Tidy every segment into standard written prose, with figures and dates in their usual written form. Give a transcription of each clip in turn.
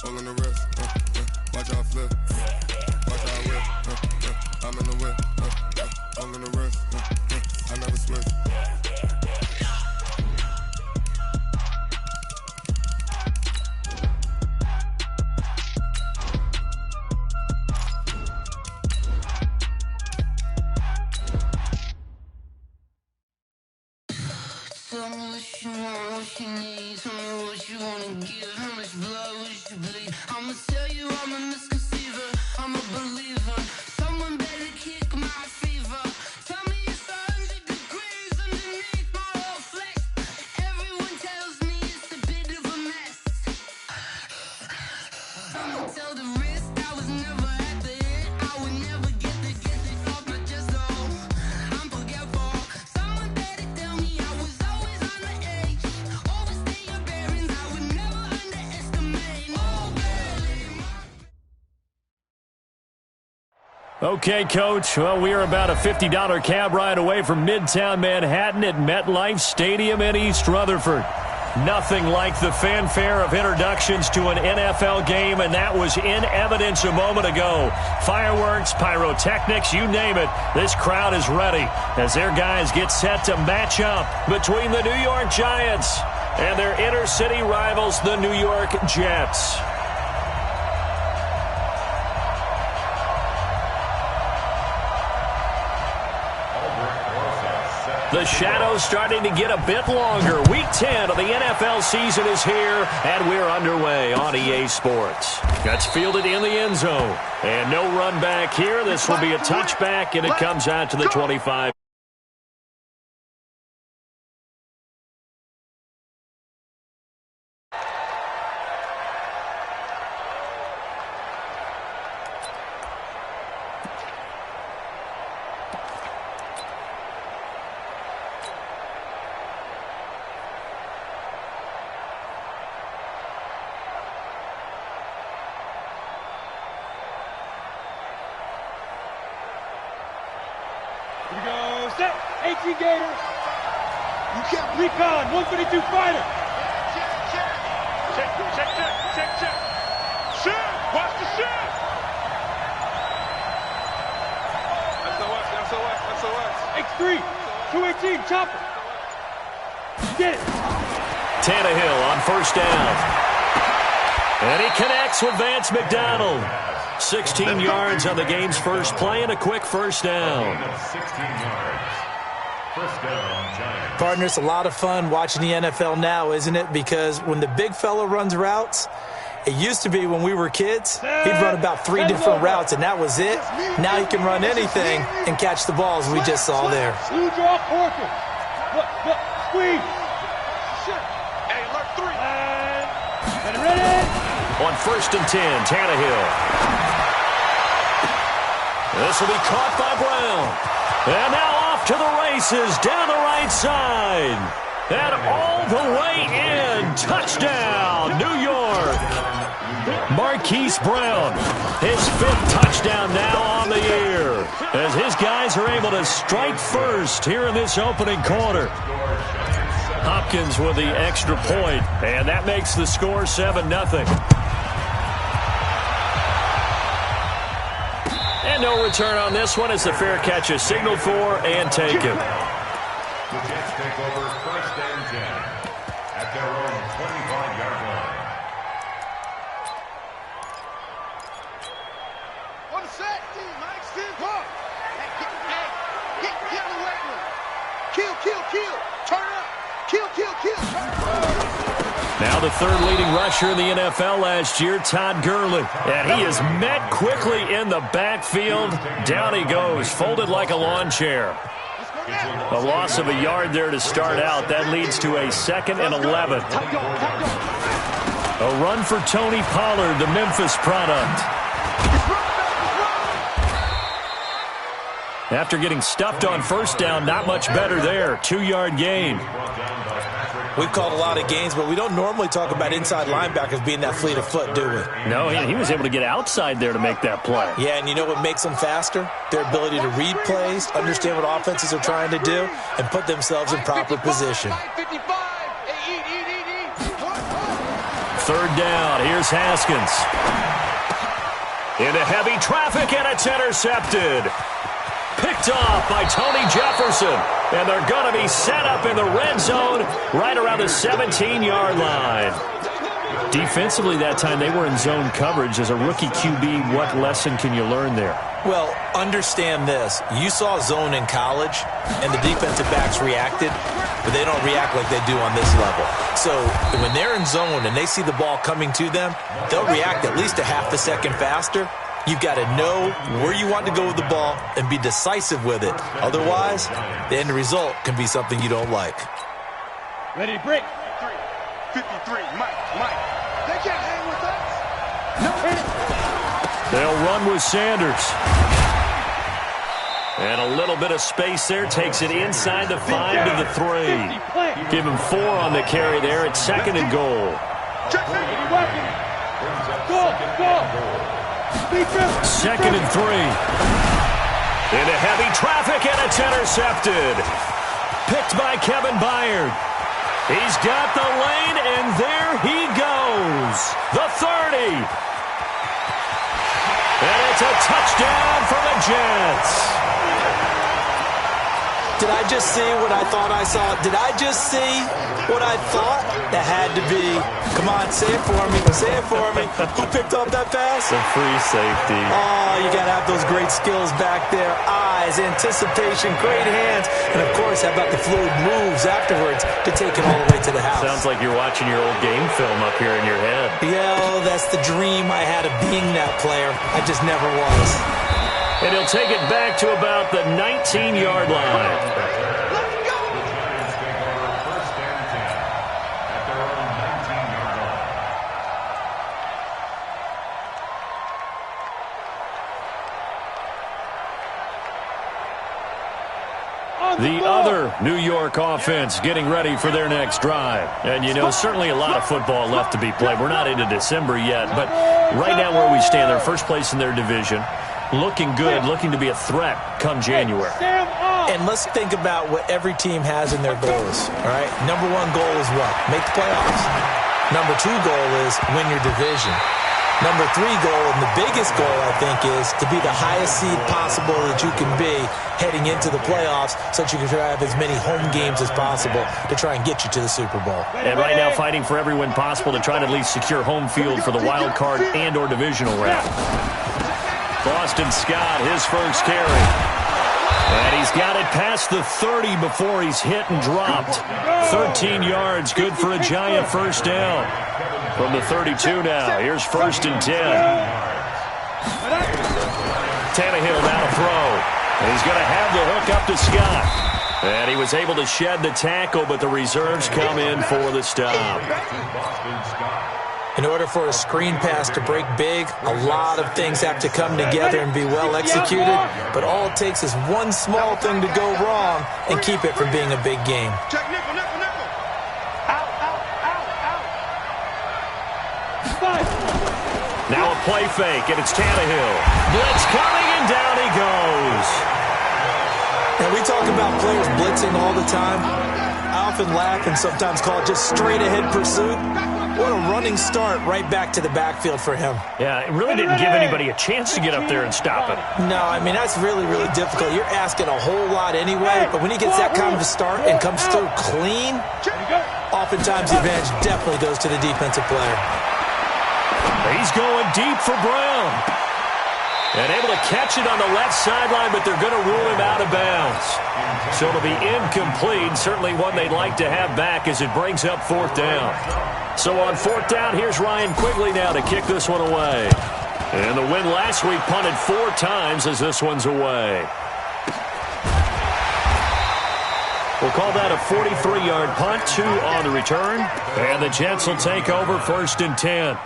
All in the wrist, watch out flip, watch out whip, I'm in the whip, all in the wrist, I never switch. Tell me what you want, what you need. Tell me what you wanna give. How much blood would you bleed? I'ma tell you I'm a misconceiver. I'm a believer. Someone better kick my fever. Tell me it's 100 degrees underneath my whole flesh. Everyone tells me it's a bit of a mess. I'ma tell the wrist I was never at the end. I would never get it off my chest. Oh, I'm forgetful. Someone better tell me I was always on the edge. Overstay your bearings, I would never underestimate. Oh, baby. Okay, Coach. Well, we are about a $50 cab ride away from Midtown Manhattan at MetLife Stadium in East Rutherford. Nothing like the fanfare of introductions to an NFL game, and that was in evidence a moment ago. Fireworks, pyrotechnics, you name it. This crowd is ready as their guys get set to match up between the New York Giants and their inner-city rivals, the New York Jets. The shadow's starting to get a bit longer. Week 10 of the NFL season is here, and we're underway on EA Sports. That's fielded in the end zone. And no run back here. This will be a touchback, and it comes out to the 25. Here we go, set, 18 Gator. You can't recon, 152 fighter. Check. Shoot, watch the shoot. SOS. X3, 218, chopper. Get it. Tannehill on first down. And he connects with Vance McDonald. 16 yards on the game's first play and a quick first down. 16 yards. First down, Giants. Partner, it's a lot of fun watching the NFL now, isn't it? Because when the big fella runs routes, it used to be when we were kids, he'd run about 3 different routes, and that was it. Now he can run anything and catch the balls we just saw there. Blue draw, Porter. Look, squeeze. Hey, look, 3. And ready. On first and 10, Tannehill. This will be caught by Brown. And now off to the races down the right side. And all the way in. Touchdown, New York. Marquise Brown, his 5th touchdown now on the year, as his guys are able to strike first here in this opening quarter. Hopkins with the extra point, and that makes the score 7-0. And no return on this one as the fair catch is signaled for and taken. The Jets take over first and 10 at their own 25-yard line. On the set, Mike, stand up. Hey, get out of the weight room. Kill. Turn up. Kill. Now the third leading rusher in the NFL last year, Todd Gurley. And he is met quickly in the backfield. Down he goes, folded like a lawn chair. A loss of a yard there to start out. That leads to a 2nd and 11. A run for Tony Pollard, the Memphis product. After getting stuffed on first down, not much better there. 2-yard gain. We've called a lot of games, but we don't normally talk about inside linebackers being that fleet of foot, do we? No, he was able to get outside there to make that play. Yeah, and you know what makes them faster? Their ability to read plays, understand what offenses are trying to do, and put themselves in proper position. third down. Here's Haskins. Into heavy traffic, and it's intercepted. Picked off by Tony Jefferson. And they're going to be set up in the red zone right around the 17-yard line. Defensively that time, they were in zone coverage. As a rookie QB, what lesson can you learn there? Well, understand this. You saw zone in college, and the defensive backs reacted, but they don't react like they do on this level. So when they're in zone and they see the ball coming to them, they'll react at least a half a second faster. You've got to know where you want to go with the ball and be decisive with it. Otherwise, the end result can be something you don't like. Ready to break. 53, Mike. They can't hang with us. No. They'll run with Sanders. And a little bit of space there. Takes it inside the 5 to the 3. Give him 4 on the carry there. It's 2nd and goal. Go. 2nd and 3. Into heavy traffic, and it's intercepted. Picked by Kevin Byard. He's got the lane, and there he goes. The 30. And it's a touchdown for the Jets. Did I just see what I thought I saw? Did I just see what I thought? That had to be. Come on, say it for me. Say it for me. Who picked up that pass? The free safety. Oh, you got to have those great skills back there. Eyes, anticipation, great hands. And, of course, how about the fluid moves afterwards to take it all the way to the house? Sounds like you're watching your old game film up here in your head. Yeah, oh, that's the dream I had of being that player. I just never was. And he'll take it back to about the 19-yard line. The other New York offense getting ready for their next drive. And, you know, certainly a lot of football left to be played. We're not into December yet, but right now where we stand, they're first place in their division. Looking good, looking to be a threat come January. And let's think about what every team has in their goals, all right? Number 1 goal is what? Make the playoffs. Number 2 goal is win your division. Number 3 goal, and the biggest goal, I think, is to be the highest seed possible that you can be heading into the playoffs so that you can have as many home games as possible to try and get you to the Super Bowl. And right now fighting for every win possible to try to at least secure home field for the wild card and or divisional round. Boston Scott, his first carry. And he's got it past the 30 before he's hit and dropped. 13 yards, good for a giant first down. From the 32 now, here's 1st and 10. Tannehill now to throw. And he's going to have the hook up to Scott. And he was able to shed the tackle, but the reserves come in for the stop. In order for a screen pass to break big, a lot of things have to come together and be well executed. But all it takes is one small thing to go wrong and keep it from being a big game. Now a play fake, and it's Tannehill. Blitz coming, and down he goes. And we talk about players blitzing all the time. I often laugh and sometimes call it just straight-ahead pursuit. What a running start right back to the backfield for him. Yeah, it really didn't give anybody a chance to get up there and stop it. No, I mean, that's really, really difficult. You're asking a whole lot anyway, but when he gets that kind of a start and comes through clean, oftentimes the advantage definitely goes to the defensive player. He's going deep for Brown. And able to catch it on the left sideline, but they're going to rule him out of bounds. So it'll be incomplete, certainly one they'd like to have back as it brings up 4th down. So on 4th down, here's Ryan Quigley now to kick this one away. And the win last week punted 4 times as this one's away. We'll call that a 43-yard punt, 2 on the return. And the Jets will take over 1st and 10.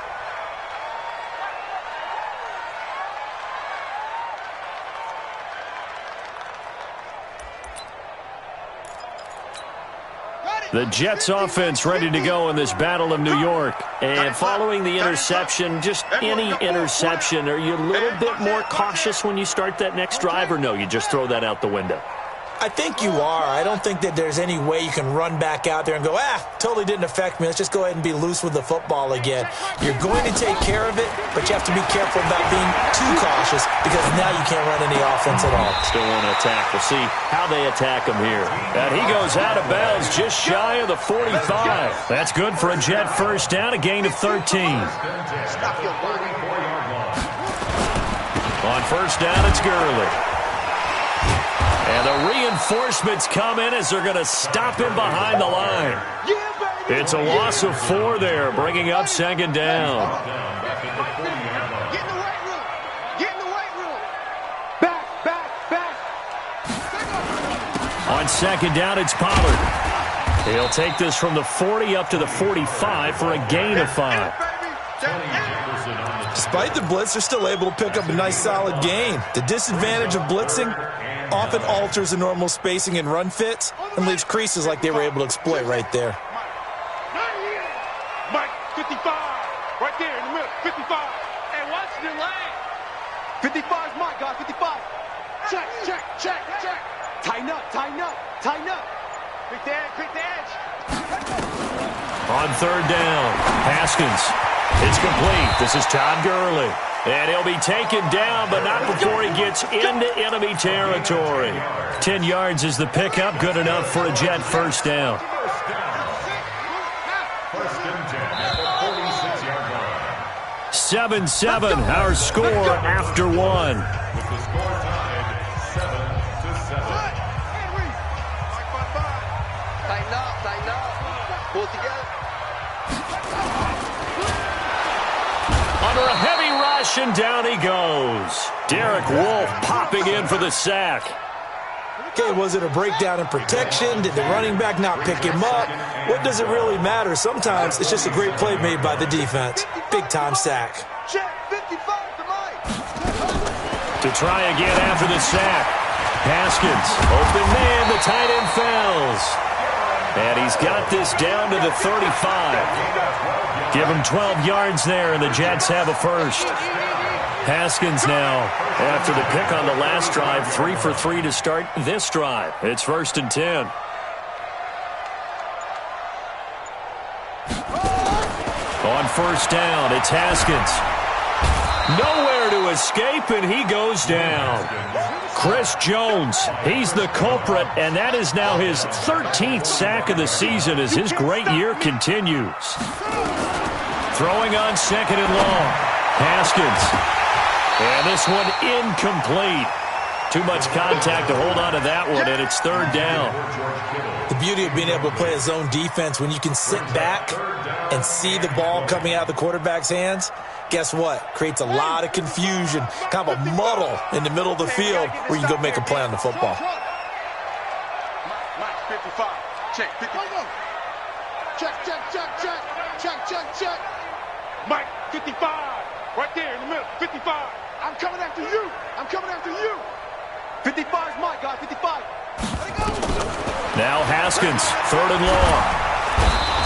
The Jets offense ready to go in this Battle of New York. And following the interception, just any interception, are you a little bit more cautious when you start that next drive, or no, you just throw that out the window? I think you are. I don't think that there's any way you can run back out there and go, totally didn't affect me. Let's just go ahead and be loose with the football again. You're going to take care of it, but you have to be careful about being too cautious because now you can't run any offense at all. Still want to attack. We'll see how they attack him here. And he goes out of bounds just shy of the 45. That's good for a Jet first down, a gain of 13. On first down, it's Gurley. And the reinforcements come in as they're going to stop him behind the line. It's a loss of 4 there, bringing up second down. Get in the weight room. Get in the weight room. Back. On second down, it's Pollard. He'll take this from the 40 up to the 45 for a gain of 5. Despite the blitz, they're still able to pick up a nice solid gain. The disadvantage of blitzing often alters the normal spacing and run fits and leaves creases like they were able to exploit right there. Mike, 55. Right there in the middle. 55. Hey, watch the lane. 55 is Mike, guys. 55. Check. Tighten up. Quick the edge. On third down, Haskins. It's complete. This is Todd Gurley. And he'll be taken down, but not before he gets into enemy territory. 10 yards is the pickup. Good enough for a Jet first down. First and 10 at the 46-yard line. 7-7, our score after 1. With the score tied 7-7. Tighten up. Pull together. Under a heavy rush, and down he goes. Derek Wolfe popping in for the sack. Okay, was it a breakdown in protection? Did the running back not pick him up? What does it really matter? Sometimes it's just a great play made by the defense. Big-time sack. Check 55 to Mike. To try again after the sack. Haskins, open man, the tight end falls. And he's got this down to the 35. Give him 12 yards there, and the Jets have a first. Haskins now, after the pick on the last drive, 3 for 3 to start this drive. It's first and 10. On first down, it's Haskins. Nowhere to escape, and he goes down. Chris Jones, he's the culprit, and that is now his 13th sack of the season as his great year continues. Throwing on second and long. Haskins. And this one incomplete. Too much contact to hold on to that one, and it's third down. The beauty of being able to play a zone defense when you can sit back and see the ball coming out of the quarterback's hands, guess what? Creates a lot of confusion, kind of a muddle in the middle of the field where you can go make a play on the football. Mike, 55. Check. 55. Check. Mike, 55. Right there in the middle. 55. I'm coming after you. 55 is Mike, guys. 55. Now Haskins, third and long.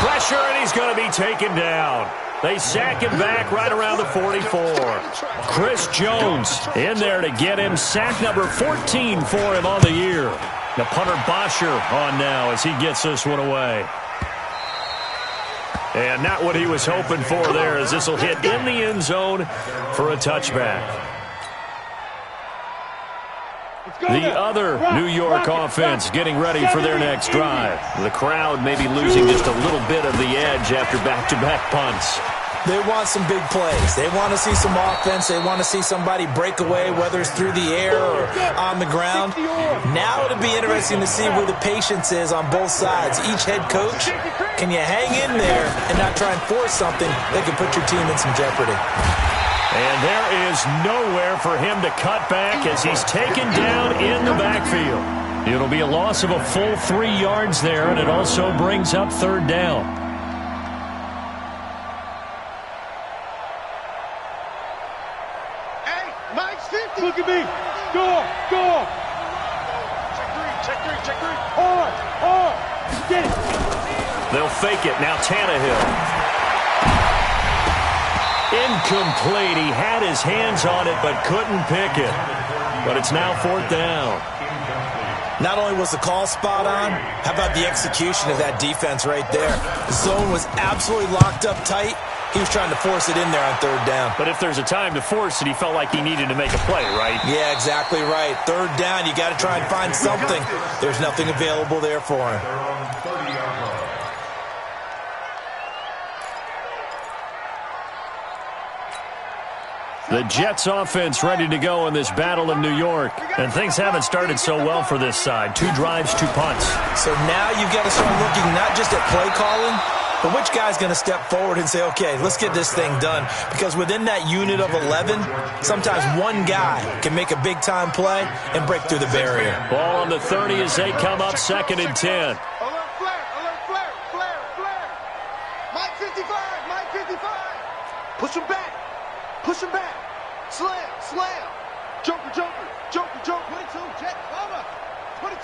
Pressure, and he's going to be taken down. They sack him back right around the 44. Chris Jones in there to get him. Sack number 14 for him on the year. The punter Bosher on now as he gets this one away. And not what he was hoping for there, as this will hit in the end zone for a touchback. The other New York offense getting ready for their next drive. The crowd may be losing just a little bit of the edge after back-to-back punts. They want some big plays. They want to see some offense. They want to see somebody break away, whether it's through the air or on the ground. Now it'll be interesting to see where the patience is on both sides. Each head coach, can you hang in there and not try and force something that can put your team in some jeopardy? And there is nowhere for him to cut back as he's taken down in the backfield. It'll be a loss of a full 3 yards there, and it also brings up third down. Hey, Mike's 50. Look at me. Go. Check three. Hard. Get it. They'll fake it. Now Tannehill. Incomplete. He had his hands on it but couldn't pick it. But it's now fourth down. Not only was the call spot on, how about the execution of that defense right there? The zone was absolutely locked up tight. He was trying to force it in there on third down. But if there's a time to force it, he felt like he needed to make a play, right? Yeah, exactly right. Third down, you got to try and find something. There's nothing available there for him. The Jets offense ready to go in this battle in New York. And things haven't started so well for this side. 2 drives, 2 punts. So now you've got to start looking not just at play calling, but which guy's going to step forward and say, okay, let's get this thing done. Because within that unit of 11, sometimes one guy can make a big-time play and break through the barrier. Ball on the 30 as they come up 2nd and 10. Alert flare, flare. Mike 55, Mike 55. Push him back. Slam. Joker. 22, Jet, bomber. 22,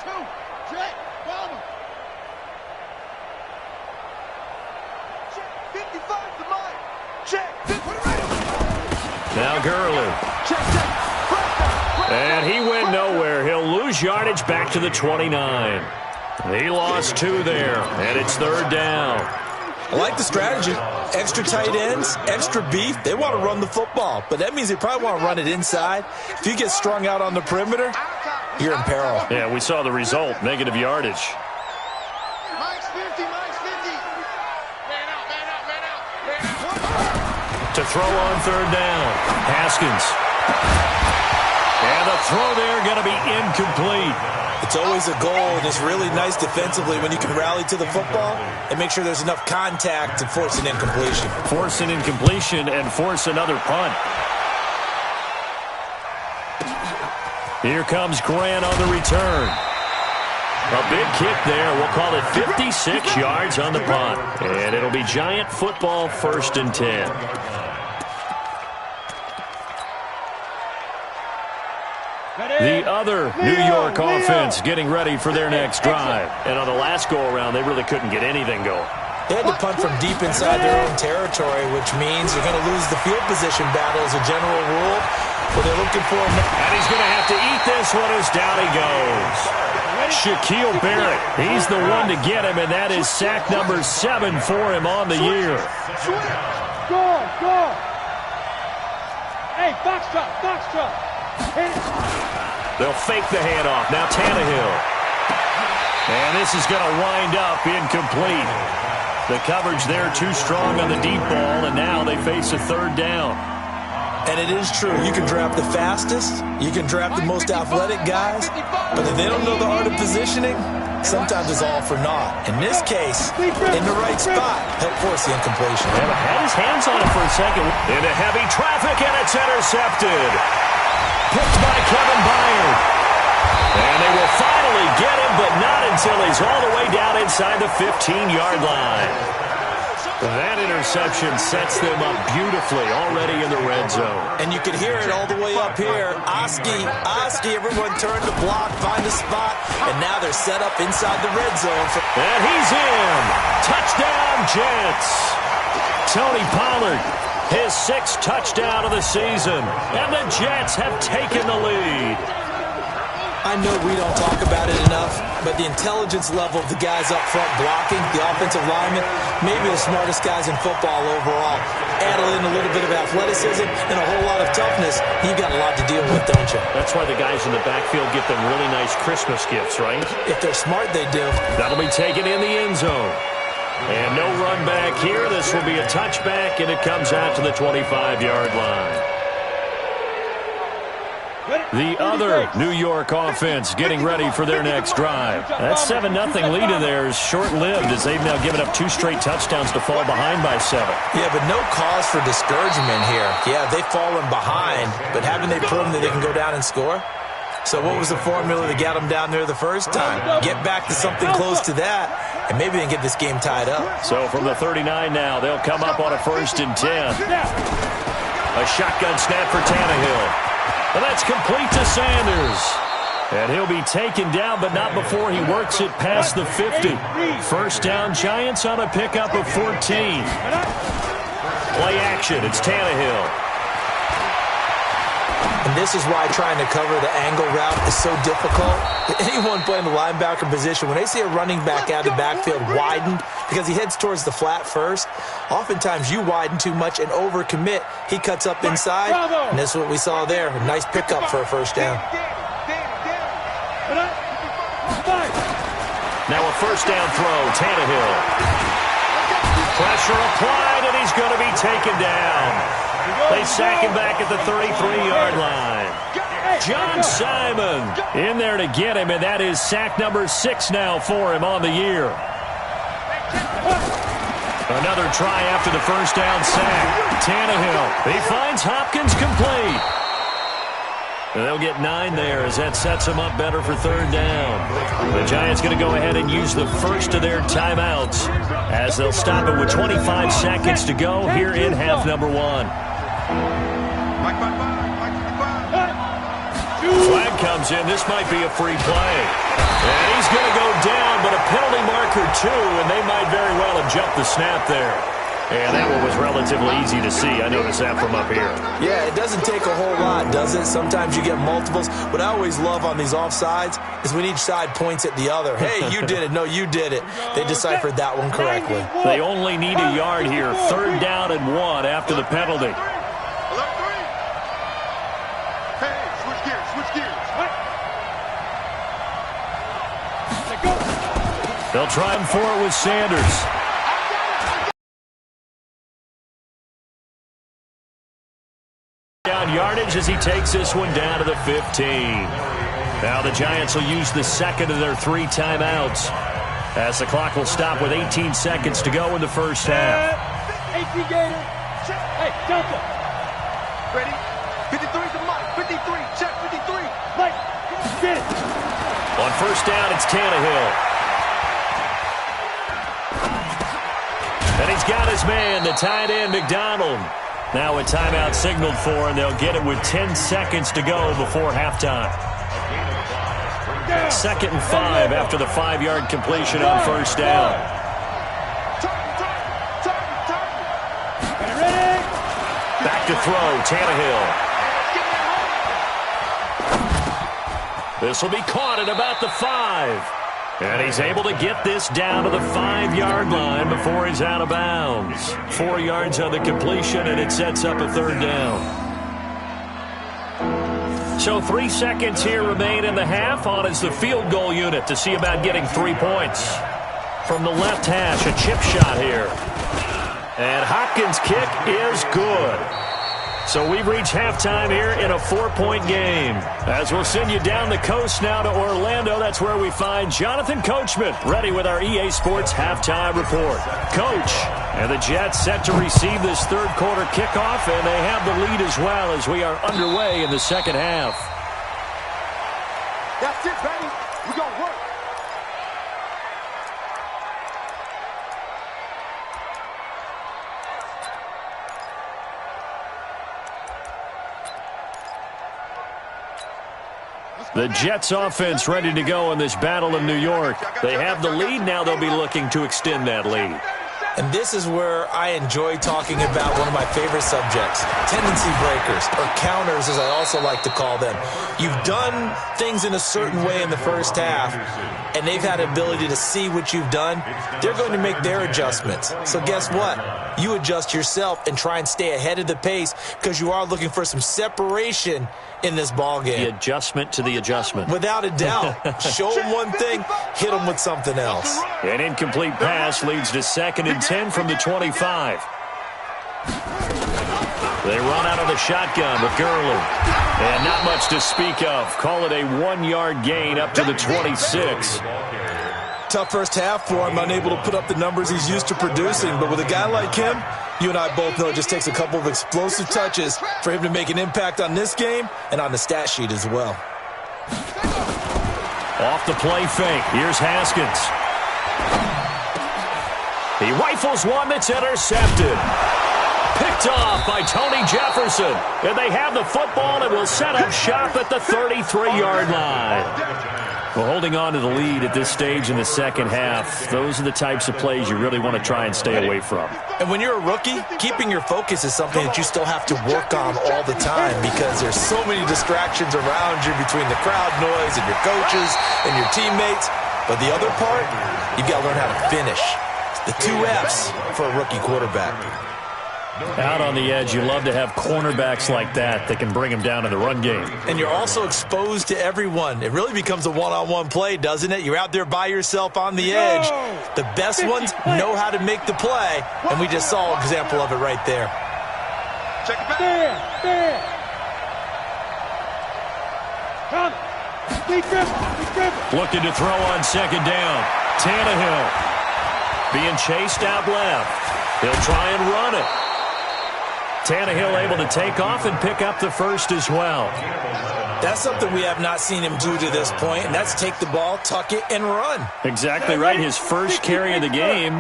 Jet, bomber. Check, 55 to Mike. Check, put it right. Now Gurley. Check. And he went nowhere. He'll lose yardage back to the 29. He lost 2 there, and it's 3rd down. I like the strategy. Extra tight ends, extra beef. They want to run the football, but that means they probably want to run it inside. If you get strung out on the perimeter, you're in peril. Yeah, we saw the result, negative yardage. Mike's 50. Man out. To throw on 3rd down. Haskins. And the throw there going to be incomplete. It's always a goal, and it's really nice defensively when you can rally to the football and make sure there's enough contact to force an incompletion. Force an incompletion and force another punt. Here comes Grant on the return. A big kick there. We'll call it 56 yards on the punt. And it'll be Giant football, 1st and 10. The other New York offense getting ready for their next drive. And on the last go-around, they really couldn't get anything going. They had to punt from deep inside their own territory, which means you're going to lose the field position battle as a general rule. But they're looking for him. And he's going to have to eat this one as down he goes. Shaquille Barrett, he's the one to get him, and that is sack number 7 for him on the year. Score. Hey, box truck. They'll fake the handoff. Now Tannehill. And this is going to wind up incomplete. The coverage there too strong on the deep ball, and now they face a 3rd down. And it is true. You can draft the fastest. You can draft the most athletic guys. But if they don't know the art of positioning, sometimes it's all for naught. In this case, in the right spot, help force the incompletion. Had his hands on it for a second. Into heavy traffic, and it's intercepted. Picked by Kevin Byard. And they will finally get him, but not until he's all the way down inside the 15-yard line. That interception sets them up beautifully already in the red zone. And you can hear it all the way up here. Oski, everyone turned to block, find a spot, and now they're set up inside the red zone. And he's in. Touchdown, Jets. Tony Pollard, his 6th touchdown of the season. And the Jets have taken the lead. I know we don't talk about it enough, but the intelligence level of the guys up front blocking, the offensive linemen, maybe the smartest guys in football overall. Add in a little bit of athleticism and a whole lot of toughness, you've got a lot to deal with, don't you? That's why the guys in the backfield get them really nice Christmas gifts, right? If they're smart, they do. That'll be taken in the end zone. And no run back here. This will be a touchback, and it comes out to the 25-yard line. The other New York offense getting ready for their next drive. That 7-0 lead of theirs short-lived as they've now given up 2 straight touchdowns to fall behind by 7. Yeah, but no cause for discouragement here. Yeah, they've fallen behind, but haven't they proven that they can go down and score? So what was the formula that got them down there the first time? Get back to something close to that, and maybe they can get this game tied up. So from the 39 now, they'll come up on a 1st and 10. A shotgun snap for Tannehill. And that's complete to Sanders. And he'll be taken down, but not before he works it past the 50. 1st down, Giants on a pickup of 14. Play action, it's Tannehill. And this is why trying to cover the angle route is so difficult. Anyone playing the linebacker position, when they see a running back out of the backfield widened because he heads towards the flat first, oftentimes you widen too much and overcommit. He cuts up inside, and that's what we saw there. A nice pickup for a first down. Now a first down throw, Tannehill. Pressure applied, and he's going to be taken down. They sack him back at the 33-yard line. John Simon in there to get him, and that is sack number 6 now for him on the year. Another try after the first down sack. Tannehill, he finds Hopkins complete. And they'll get 9 there as that sets them up better for third down. The Giants going to go ahead and use the first of their timeouts as they'll stop it with 25 seconds to go here in half number 1. Flag comes in. This might be a free play. And he's going to go down, but a penalty marker too, and they might very well have jumped the snap there. And that one was relatively easy to see. I noticed that from up here. Yeah, it doesn't take a whole lot, does it? Sometimes you get multiples. What I always love on these offsides is when each side points at the other. Hey, you did it. No, you did it. They deciphered that one correctly. They only need a yard here. Third down and 1 after the penalty. They'll try him for it with Sanders. Down yardage as he takes this one down to the 15. Now the Giants will use the second of their 3 timeouts as the clock will stop with 18 seconds to go in the first half. 18 Gator. Hey, Delta. Ready? 53 to Mike. 53. Check 53. Mike, get it. On first down, it's Tannehill. And he's got his man, the tight end, McDonald. Now a timeout signaled for, and they'll get it with 10 seconds to go before halftime. 2nd and 5 after the 5-yard completion on first down. Back to throw, Tannehill. This will be caught at about the 5. And he's able to get this down to the 5-yard line before he's out of bounds. 4 yards on the completion, and it sets up a third down. So 3 seconds here remain in the half. On is the field goal unit to see about getting 3 points. From the left hash, a chip shot here. And Hopkins' kick is good. So we've reached halftime here in a 4-point game. As we'll send you down the coast now to Orlando, that's where we find Jonathan Coachman ready with our EA Sports halftime report. Coach, and the Jets set to receive this third quarter kickoff, and they have the lead as well as we are underway in the second half. That's it, baby. We're going to work. The Jets offense ready to go in this battle in New York. They have the lead. Now they'll be looking to extend that lead. And this is where I enjoy talking about one of my favorite subjects, tendency breakers, or counters as I also like to call them. You've done things in a certain way in the first half, and they've had the ability to see what you've done. They're going to make their adjustments. So guess what? You adjust yourself and try and stay ahead of the pace because you are looking for some separation in this ballgame. The adjustment to the adjustment. Without a doubt. Show them one thing, hit them with something else. An incomplete pass leads to 2nd and 10 from the 25. They run out of the shotgun with Gurley. And not much to speak of. Call it a 1-yard gain up to the 26. Tough first half for him, unable to put up the numbers he's used to producing. But with a guy like him, you and I both know it just takes a couple of explosive touches for him to make an impact on this game and on the stat sheet as well. Off the play fake. Here's Haskins. He rifles one that's intercepted. Picked off by Tony Jefferson. And they have the football and will set up shop at the 33-yard line. Well, holding on to the lead at this stage in the second half, those are the types of plays you really want to try and stay away from. And when you're a rookie, keeping your focus is something that you still have to work on all the time because there's so many distractions around you between the crowd noise and your coaches and your teammates. But the other part, you've got to learn how to finish. The 2 F's for a rookie quarterback. Out on the edge, you love to have cornerbacks like that can bring them down in the run game. And you're also exposed to everyone. It really becomes a one-on-one play, doesn't it? You're out there by yourself on the edge. The best ones know how to make the play, and we just saw an example of it right there. Check it back. There. Looking to throw on second down. Tannehill being chased out left. He'll try and run it. Tannehill able to take off and pick up the first as well. That's something we have not seen him do to this point, and that's take the ball, tuck it, and run. Exactly right. His first carry of the game.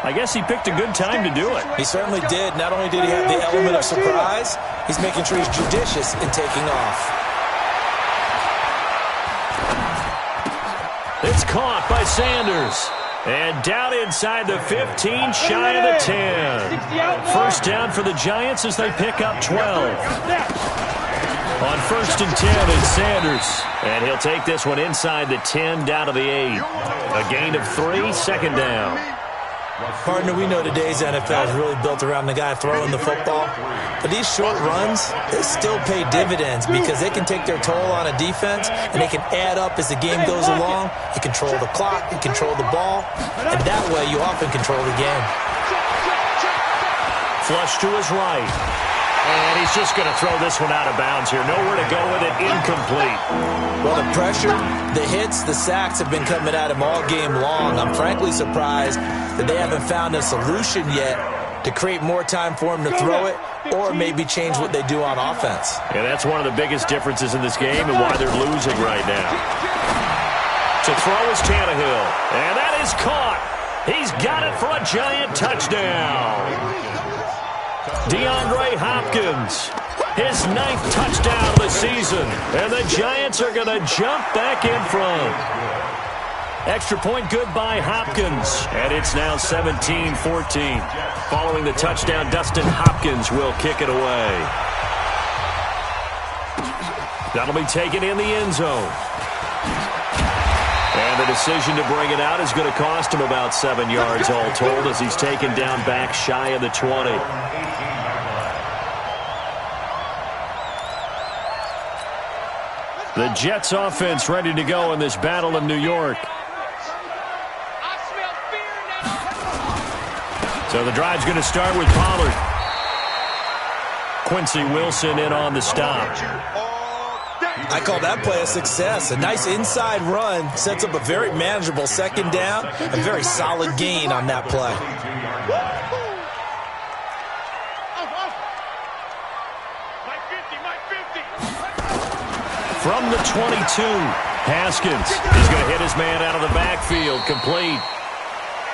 I guess he picked a good time to do it. He certainly did. Not only did he have the element of surprise, he's making sure he's judicious in taking off. It's caught by Sanders. And down inside the 15, shy of the 10. First down for the Giants as they pick up 12. On 1st and 10 is Sanders. And he'll take this one inside the 10, down to the 8. A gain of 3, second down. Partner, we know today's NFL is really built around the guy throwing the football. But these short runs, they still pay dividends because they can take their toll on a defense and they can add up as the game goes along. You control the clock, you control the ball, and that way you often control the game. Flush to his right. And he's just going to throw this one out of bounds here. Nowhere to go with it. Incomplete. Well, the pressure, the hits, the sacks have been coming at him all game long. I'm frankly surprised that they haven't found a solution yet to create more time for him to throw it or maybe change what they do on offense. And that's one of the biggest differences in this game and why they're losing right now. To throw is Tannehill. And that is caught. He's got it for a Giant touchdown. DeAndre Hopkins, his 9th touchdown of the season, and the Giants are going to jump back in front. Extra point good by Hopkins, and it's now 17-14. Following the touchdown, Dustin Hopkins will kick it away. That'll be taken in the end zone. And the decision to bring it out is going to cost him about 7 yards all told as he's taken down back shy of the 20. The Jets offense ready to go in this battle in New York. So the drive's going to start with Pollard. Quincy Wilson in on the stop. I call that play a success. A nice inside run sets up a very manageable second down. A very solid gain on that play. From the 22, Haskins is going to hit his man out of the backfield, complete.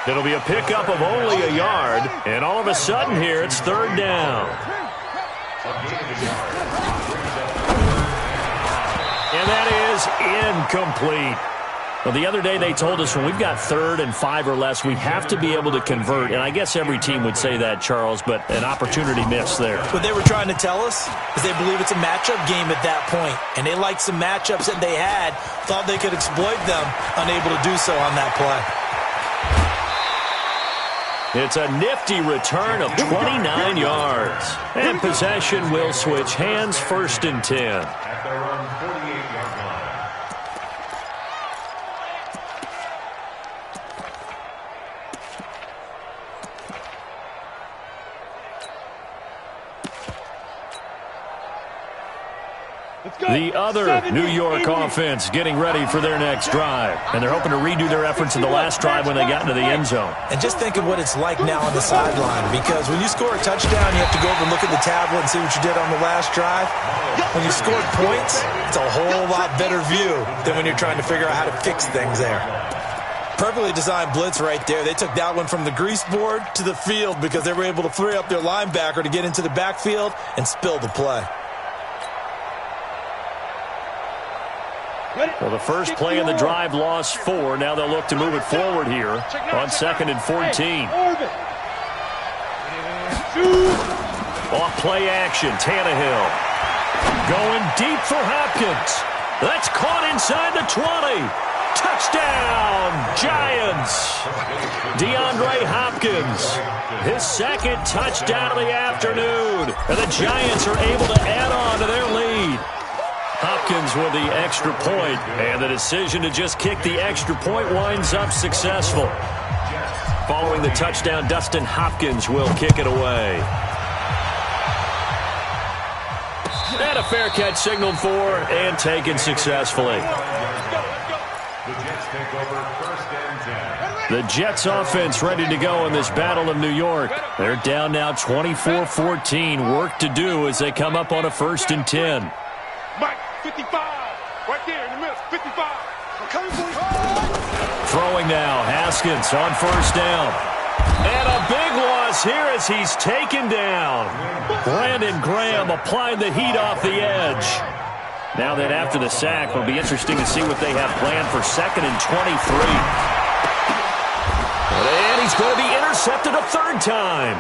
It'll be a pickup of only a yard, and all of a sudden here it's 3rd down. And that is incomplete. Well, the other day they told us when we've got 3rd and 5 or less, we have to be able to convert. And I guess every team would say that, Charles, but an opportunity missed there. What they were trying to tell us is they believe it's a matchup game at that point. And they liked some matchups that they had, thought they could exploit them, unable to do so on that play. It's a nifty return of 29 yards. And possession will switch hands, 1st and 10. At their own 48-yard line. The other New York offense getting ready for their next drive. And they're hoping to redo their efforts in the last drive when they got into the end zone. And just think of what it's like now on the sideline. Because when you score a touchdown, you have to go over and look at the tablet and see what you did on the last drive. When you scored points, it's a whole lot better view than when you're trying to figure out how to fix things there. Perfectly designed blitz right there. They took that one from the grease board to the field because they were able to free up their linebacker to get into the backfield and spill the play. Well, the first play in the drive lost 4. Now they'll look to move it forward here on 2nd and 14. Off play action, Tannehill. Going deep for Hopkins. That's caught inside the 20. Touchdown, Giants. DeAndre Hopkins, his 2nd touchdown of the afternoon. And the Giants are able to add on to their lead. Hopkins with the extra point, and the decision to just kick the extra point winds up successful. Following the touchdown, Dustin Hopkins will kick it away. And a fair catch signaled for and taken successfully. The Jets offense ready to go in this Battle of New York. They're down now 24-14. Work to do as they come up on a 1st and 10. Mike, 55. Right there in the middle, 55. I'm coming for you. Throwing now, Haskins on 1st down. And a big loss here as he's taken down. Brandon Graham applied the heat off the edge. Now that after the sack, it'll be interesting to see what they have planned for 2nd and 23. And he's going to be intercepted a 3rd time.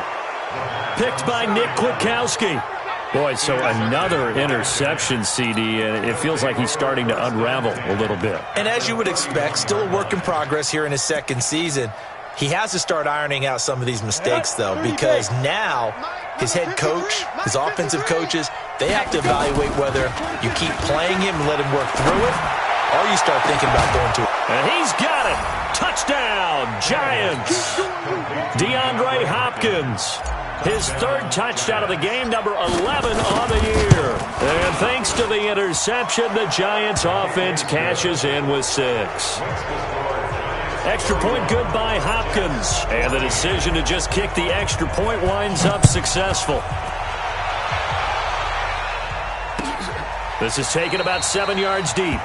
Picked by Nick Kwiatkowski. Boy, so another interception, CD, and it feels like he's starting to unravel a little bit. And as you would expect, still a work in progress here in his 2nd season. He has to start ironing out some of these mistakes, though, because now his head coach, his offensive coaches, they have to evaluate whether you keep playing him and let him work through it, or you start thinking about going to it. And he's got it. Touchdown, Giants. DeAndre Hopkins. His 3rd touchdown of the game, number 11 on the year. And thanks to the interception, the Giants offense cashes in with 6. Extra point good by Hopkins. And the decision to just kick the extra point winds up successful. This is taken about 7 yards deep.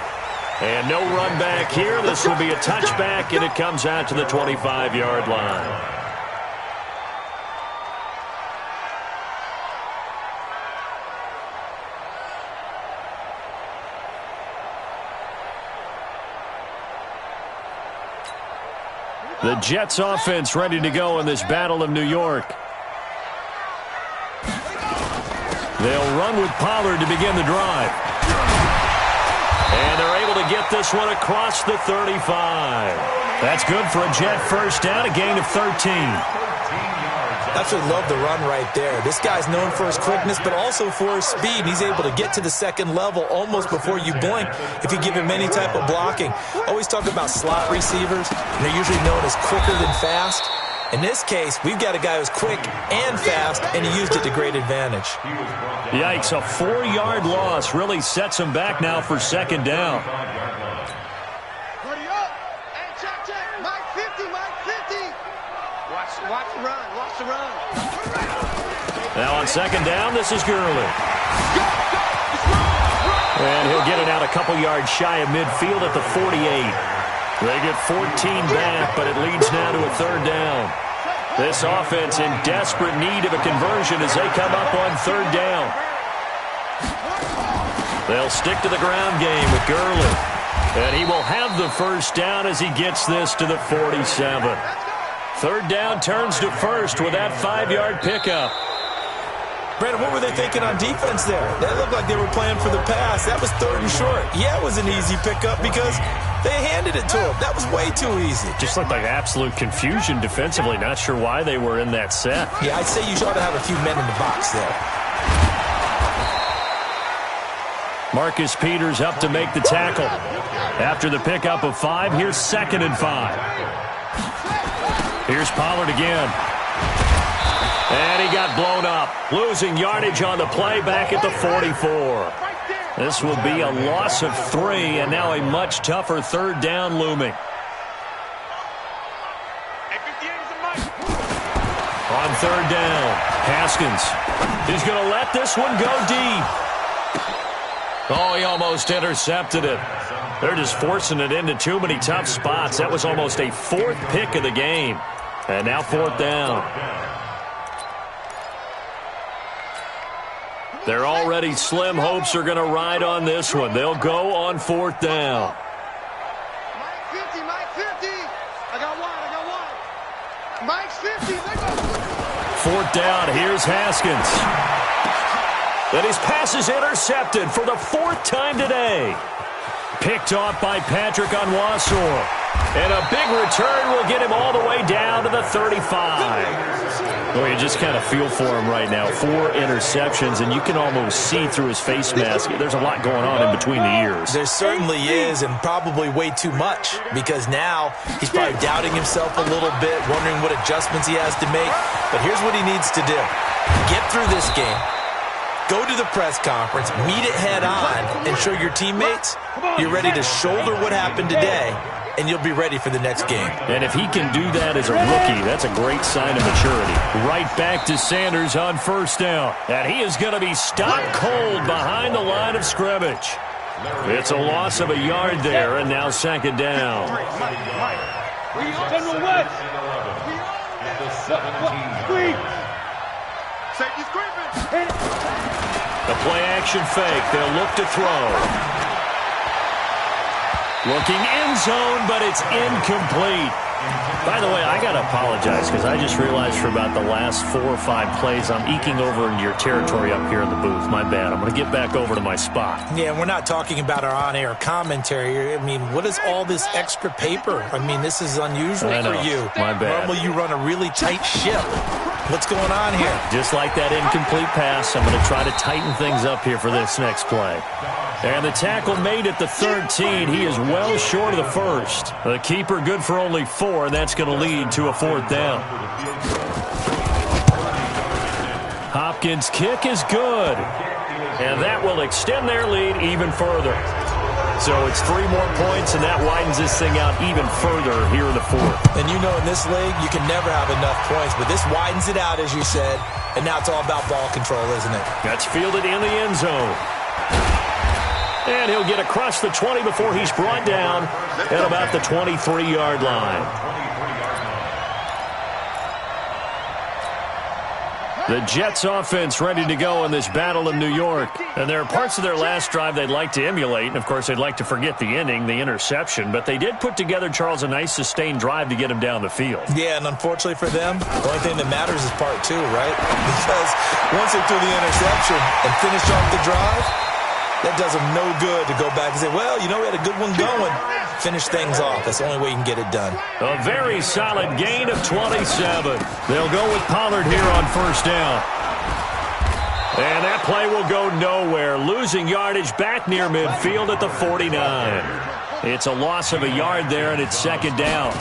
And no run back here. This will be a touchback, and it comes out to the 25-yard line. The Jets offense ready to go in this Battle of New York. They'll run with Pollard to begin the drive. And they're able to get this one across the 35. That's good for a Jet 1st down, a gain of 13. Absolutely love the run right there. This guy's known for his quickness, but also for his speed. He's able to get to the 2nd level almost before you blink if you give him any type of blocking. Always talk about slot receivers, and they're usually known as quicker than fast. In this case, we've got a guy who's quick and fast, and he used it to great advantage. Yikes, a 4-yard loss really sets him back now for 2nd down. Hurry up. Hey, check. Mike 50, Mike 50. Watch the run, watch the run. Now on 2nd down, this is Gurley. And he'll get it out a couple yards shy of midfield at the 48. They get 14 back, but it leads now to a 3rd down. This offense in desperate need of a conversion as they come up on 3rd down. They'll stick to the ground game with Gurley. And he will have the 1st down as he gets this to the 47. 3rd down turns to 1st with that 5-yard pickup. Brandon, what were they thinking on defense there? That looked like they were playing for the pass. That was 3rd and short. Yeah, it was an easy pickup because they handed it to him. That was way too easy. Just looked like absolute confusion defensively. Not sure why they were in that set. Yeah, I'd say you ought to have a few men in the box there. Marcus Peters up to make the tackle. After the pickup of 5, here's 2nd and 5. Here's Pollard again. And he got blown up. Losing yardage on the play back at the 44. This will be a loss of 3, and now a much tougher 3rd down looming. On 3rd down, Haskins. He's going to let this one go deep. Oh, he almost intercepted it. They're just forcing it into too many tough spots. That was almost a 4th pick of the game. And now 4th down. Their already slim hopes are going to ride on this one. They'll go on 4th down. Mike 50, Mike 50. I got one. Mike's 50. 4th down, here's Haskins. And his pass is intercepted for the 4th time today. Picked off by Patrick Onwuasor. And a big return will get him all the way down to the 35. Well, you just kind of feel for him right now. 4 interceptions, and you can almost see through his face mask. There's a lot going on in between the ears. There certainly is, and probably way too much, because now he's probably doubting himself a little bit, wondering what adjustments he has to make. But here's what he needs to do. Get through this game. Go to the press conference, meet it head on, and show your teammates you're ready to shoulder what happened today, and you'll be ready for the next game. And if he can do that as a rookie, that's a great sign of maturity. Right back to Sanders on 1st down. And he is going to be stopped cold behind the line of scrimmage. It's a loss of a yard there, and now 2nd down. The play-action fake. They'll look to throw. Looking end zone, but it's incomplete. By the way, I got to apologize because I just realized for about the last 4 or 5 plays, I'm eking over into your territory up here in the booth. My bad. I'm going to get back over to my spot. Yeah, we're not talking about our on-air commentary. I mean, what is all this extra paper? I mean, this is unusual for you. My bad. Normally you run a really tight ship. What's going on here? Just like that incomplete pass, I'm going to try to tighten things up here for this next play. And the tackle made at the 13. He is well short of the 1st. The keeper good for only 4, and that's going to lead to a 4th down. Hopkins' kick is good. And that will extend their lead even further. So it's 3 more points, and that widens this thing out even further here in the 4th. And you know in this league, you can never have enough points, but this widens it out, as you said, and now it's all about ball control, isn't it? That's fielded in the end zone. And he'll get across the 20 before he's brought down at about the 23-yard line. The Jets offense ready to go in this battle in New York. And there are parts of their last drive they'd like to emulate. And, of course, they'd like to forget the ending, the interception. But they did put together, Charles, a nice sustained drive to get him down the field. Yeah, and unfortunately for them, the only thing that matters is part 2, right? Because once they threw the interception and finished off the drive, that does them no good to go back and say, well, you know, we had a good one going. Finish things off. That's the only way you can get it done. A very solid gain of 27. They'll go with Pollard here on 1st down. And that play will go nowhere. Losing yardage back near midfield at the 49. It's a loss of a yard there, and it's 2nd down.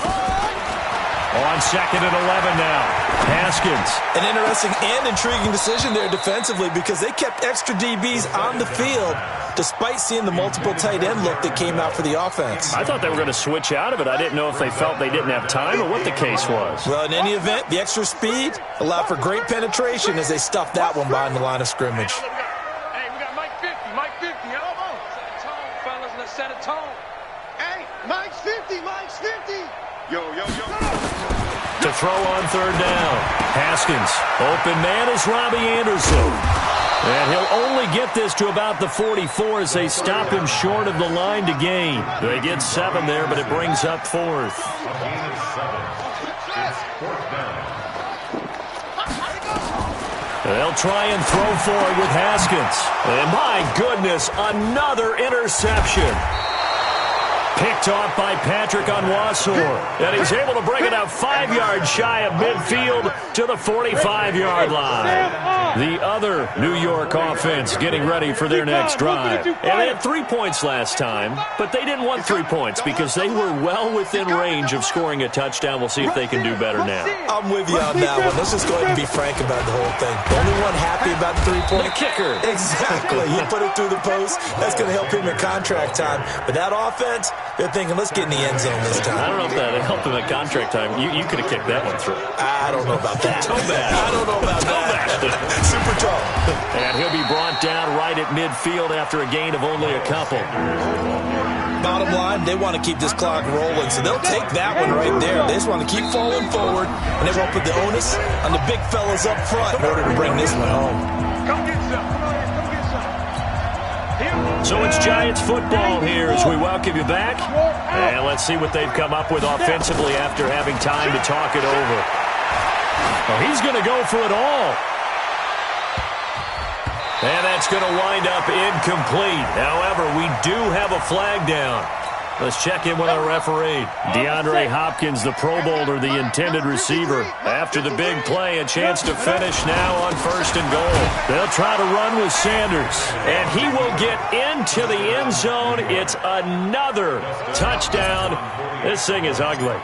On 2nd and 11 now. Haskins. An interesting and intriguing decision there defensively because they kept extra DBs on the field despite seeing the multiple tight end look that came out for the offense. I thought they were going to switch out of it. I didn't know if they felt they didn't have time or what the case was. Well, in any event, the extra speed allowed for great penetration as they stuffed that one behind the line of scrimmage. Hey, we got Mike 50. Mike 50. Set a tone, fellas. Let's set a tone. Hey, Mike's 50. Mike's 50. Yo. To throw on 3rd down. Haskins. Open man is Robbie Anderson. And he'll only get this to about the 44 as they stop him short of the line to gain. They get 7 there, but it brings up 4th. They'll try and throw for it with Haskins. And my goodness, another interception. Picked off by Patrick Onwuasor. And he's able to bring it out 5 yards shy of midfield to the 45-yard line. The other New York offense getting ready for their next drive. And they had 3 points last time, but they didn't want 3 points because they were well within range of scoring a touchdown. We'll see if they can do better now. I'm with you on that one. Let's just go ahead and be frank about the whole thing. The only one happy about the 3-point. The kicker. Exactly. He put it through the post. That's going to help him in contract time. But that offense, they're thinking, let's get in the end zone this time. I don't know if that helped him at contract time. You could have kicked that one through. I don't know about that. Toe bash. I don't know about that. Super tall. And he'll be brought down right at midfield after a gain of only a couple. Bottom line, they want to keep this clock rolling, so they'll take that one right there. They just want to keep falling forward, and they won't put the onus on the big fellas up front in order to bring this one home. Come get some. Come on here. So it's Giants football here as we welcome you back. And let's see what they've come up with offensively after having time to talk it over. Well, he's going to go for it all. And that's going to wind up incomplete. However, we do have a flag down. Let's check in with our referee. DeAndre Hopkins, the Pro Bowler, the intended receiver. After the big play, a chance to finish now on 1st and goal. They'll try to run with Sanders, and he will get into the end zone. It's another touchdown. This thing is ugly.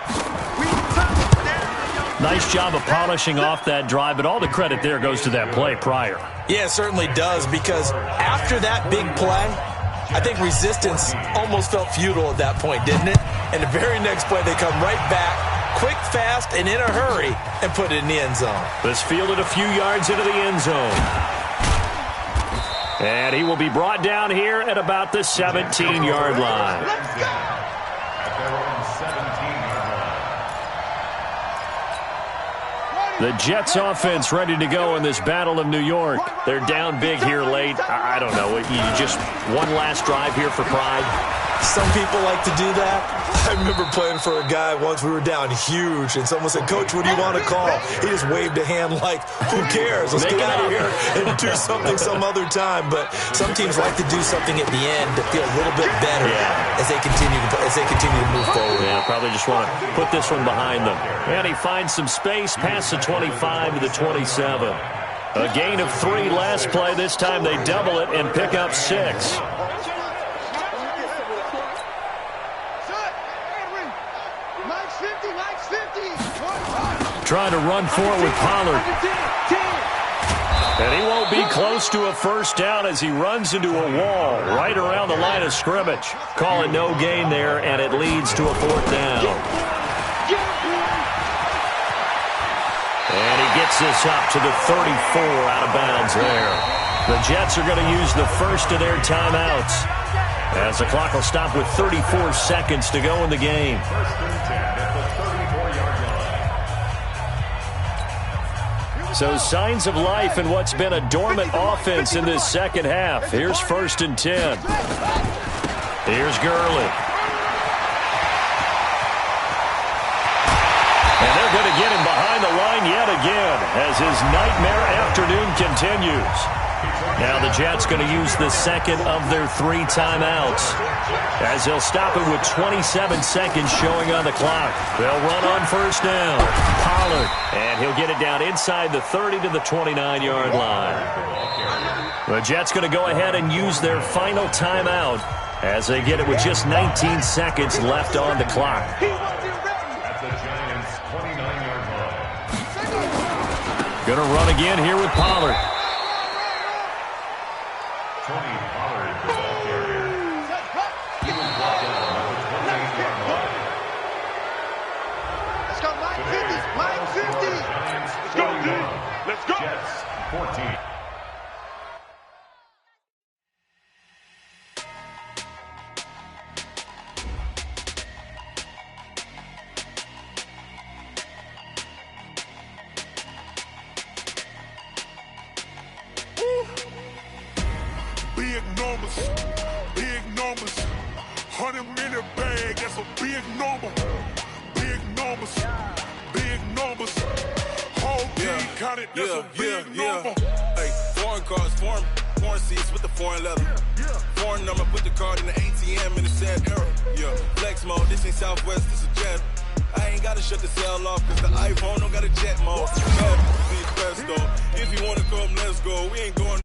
Nice job of polishing off that drive, but all the credit there goes to that play prior. Yeah, it certainly does, because after that big play, I think resistance almost felt futile at that point, didn't it? And the very next play, they come right back, quick, fast, and in a hurry, and put it in the end zone. This fielded a few yards into the end zone. And he will be brought down here at about the 17-yard line. At their own 17-yard line. The Jets offense ready to go in this Battle of New York. They're down big here late. I don't know. You just one last drive here for pride. Some people like to do that. I remember playing for a guy once. We were down huge, and someone said, "Coach, what do you want to call?" He just waved a hand like, "Who cares? Let's get out of here and do something some other time." But some teams like to do something at the end to feel a little bit better as they continue to move forward. Yeah, probably just want to put this one behind them. And he finds some space past the 25 to the 27. A gain of 3 last play. This time they double it and pick up 6. Trying to run for it with Pollard. And he won't be close to a first down as he runs into a wall right around the line of scrimmage. Call it no gain there, and it leads to a 4th down. And he gets this up to the 34 out of bounds there. The Jets are going to use the first of their timeouts as the clock will stop with 34 seconds to go in the game. So signs of life in what's been a dormant offense in this second half. Here's 1st and 10. Here's Gurley. And they're going to get him behind the line yet again as his nightmare afternoon continues. Now the Jets going to use the second of their 3 timeouts as they'll stop it with 27 seconds showing on the clock. They'll run on 1st down. Pollard, and he'll get it down inside the 30 to the 29-yard line. The Jets going to go ahead and use their final timeout as they get it with just 19 seconds left on the clock. At the Giants' 29-yard line. Going to run again here with Pollard. Tony Pollard, the ball carrier. He was brought down at the 28-yard line. Let's go, line 50, line 50. Giants Let's go, 41. dude. Let's go. Jets 14. Big numbers, 100-minute bag, that's a big number. Big numbers, whole team counted, that's a big number. Hey, foreign cars, foreign seats with the foreign leather. Foreign number, put the card in the ATM in the sad era. Yeah, flex mode, this ain't Southwest, this a jet. I ain't gotta shut the cell off, cause the iPhone don't got a jet mode. If you wanna come, let's go. We ain't going